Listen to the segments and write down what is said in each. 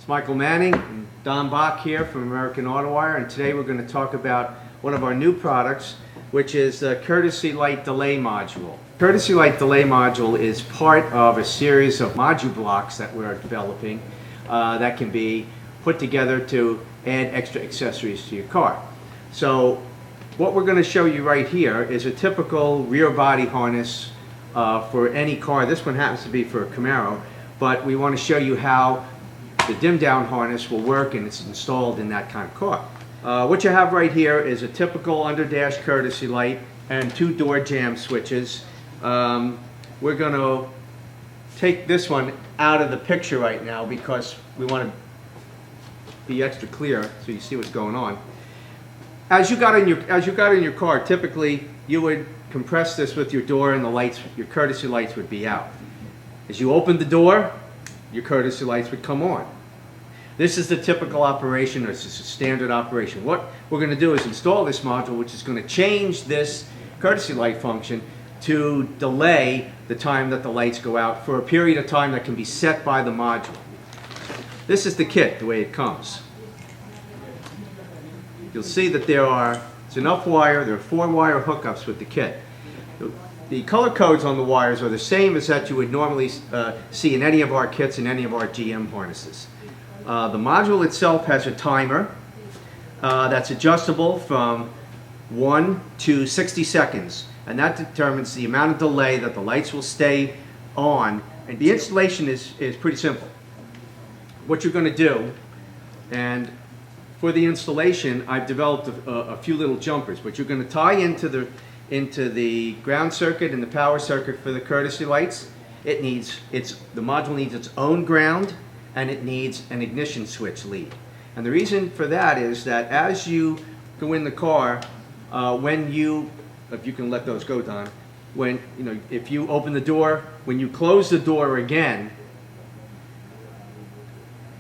It's Michael Manning and Don Bach here from American Auto Wire, and today we're going to talk about one of our new products, which is the Courtesy Light Delay Module. Courtesy Light Delay Module is part of a series of Modublox that we're developing that can be put together to add extra accessories to your car. So what we're going to show you right here is a typical rear body harness for any car. This one happens to be for a Camaro, but we want to show you how the dim down harness will work, and it's installed in that kind of car. What you have right here is a typical under dash courtesy light and two door jamb switches. We're going to take this one out of the picture right now because we want to be extra clear so you see what's going on. As you got in your car, typically you would compress this with your door and the lights, your courtesy lights would be out. As you opened the door, your courtesy lights would come on. This is the typical operation, or this is a standard operation. What we're going to do is install this module, which is going to change this courtesy light function to delay the time that the lights go out for a period of time that can be set by the module. This is the kit, the way it comes. You'll see that there's enough wire, there are 4 wire hookups with the kit. The color codes on the wires are the same as that you would normally see in any of our kits and any of our GM harnesses. The module itself has a timer that's adjustable from 1 to 60 seconds, and that determines the amount of delay that the lights will stay on. And the installation is pretty simple. What you're going to do, and for the installation I've developed a few little jumpers, but you're going to tie into the ground circuit and the power circuit for the courtesy lights. The module needs its own ground, and it needs an ignition switch lead. And the reason for that is that as you go in the car, if you can let those go, Don, if you open the door, when you close the door again,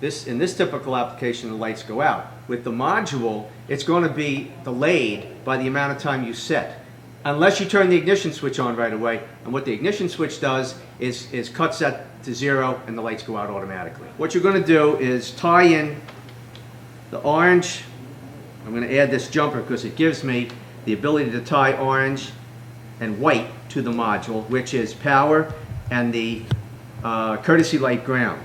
in this typical application, the lights go out. With the module, it's going to be delayed by the amount of time you set, unless you turn the ignition switch on right away. And what the ignition switch does is cuts that to 0 and the lights go out automatically. What you're going to do is tie in the orange. I'm going to add this jumper because it gives me the ability to tie orange and white to the module, which is power and the courtesy light ground.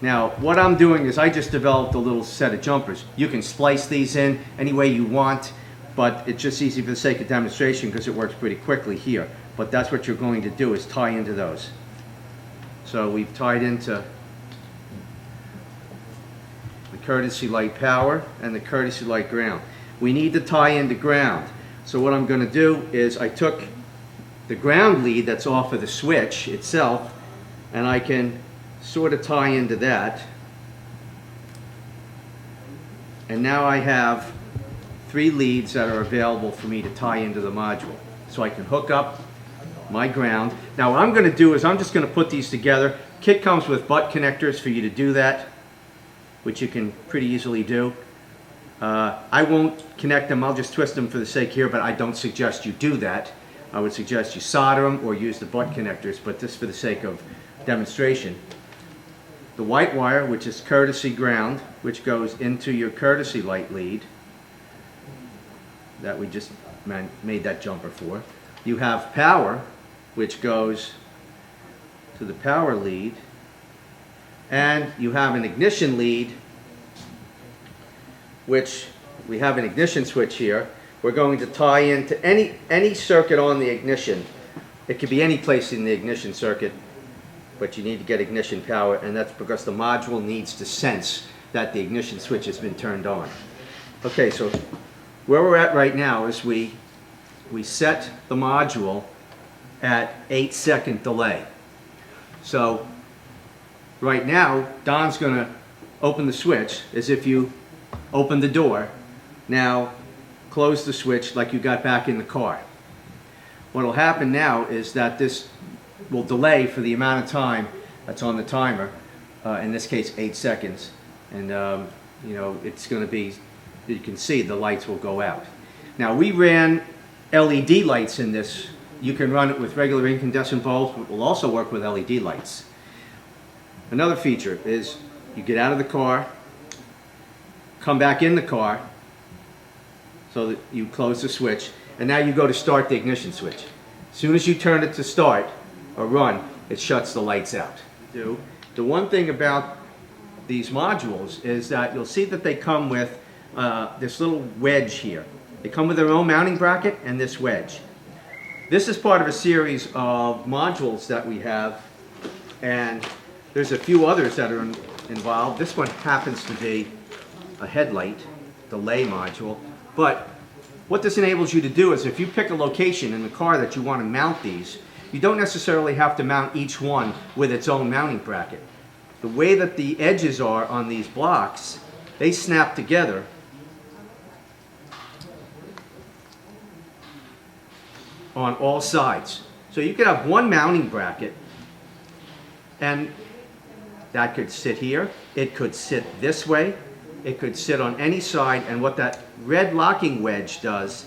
Now, what I'm doing is I just developed a little set of jumpers. You can splice these in any way you want, but it's just easy for the sake of demonstration because it works pretty quickly here. But that's what you're going to do, is tie into those. So we've tied into the courtesy light power and the courtesy light ground. We need to tie into ground. So what I'm going to do is I took the ground lead that's off of the switch itself, and I can sort of tie into that. And now I have 3 leads that are available for me to tie into the module. So I can hook up my ground. Now what I'm going to do is I'm just going to put these together. Kit comes with butt connectors for you to do that, which you can pretty easily do. I won't connect them, I'll just twist them for the sake here, but I don't suggest you do that. I would suggest you solder them or use the butt connectors, but just for the sake of demonstration. The white wire, which is courtesy ground, which goes into your courtesy light lead that we just made that jumper for. You have power, which goes to the power lead, and you have an ignition lead, which we have an ignition switch here. We're going to tie into any circuit on the ignition. It could be any place in the ignition circuit, but you need to get ignition power, and that's because the module needs to sense that the ignition switch has been turned on. Okay, so where we're at right now is we set the module at 8-second delay. So right now, Don's going to open the switch as if you open the door. Now close the switch like you got back in the car. What will happen now is that this will delay for the amount of time that's on the timer, in this case 8 seconds, and it's going to be, you can see the lights will go out. Now we ran LED lights in this. You can run it with regular incandescent bulbs, but will also work with LED lights. Another feature is You get out of the car, come back in the car, so that you close the switch, and now you go to start the ignition switch. As soon as you turn it to start or run, it shuts the lights out. The one thing about these modules is that you'll see that they come with this little wedge here. They come with their own mounting bracket and this wedge. This is part of a series of modules that we have, and there's a few others that are involved. This one happens to be a headlight delay module, but what this enables you to do is if you pick a location in the car that you want to mount these, you don't necessarily have to mount each one with its own mounting bracket. The way that the edges are on these blocks, they snap together on all sides. So you could have one mounting bracket, and that could sit here, it could sit this way, it could sit on any side, and what that red locking wedge does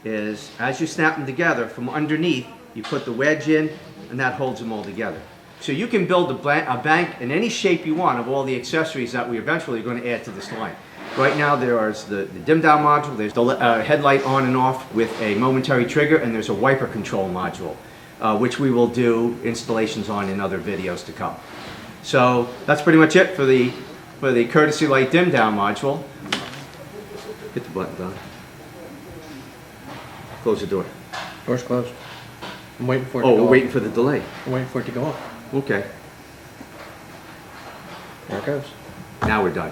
is, as you snap them together from underneath, you put the wedge in, and that holds them all together. So you can build a bank in any shape you want of all the accessories that we eventually are going to add to this line. Right now there's the dim down module, there's the headlight on and off with a momentary trigger, and there's a wiper control module, which we will do installations on in other videos to come. So that's pretty much it for the courtesy light dim down module. Hit the button, Don. Close the door. Door's closed. I'm waiting for it to go Oh, we're off. waiting for the delay. I'm waiting for it to go off. Okay, There it goes. now we're done.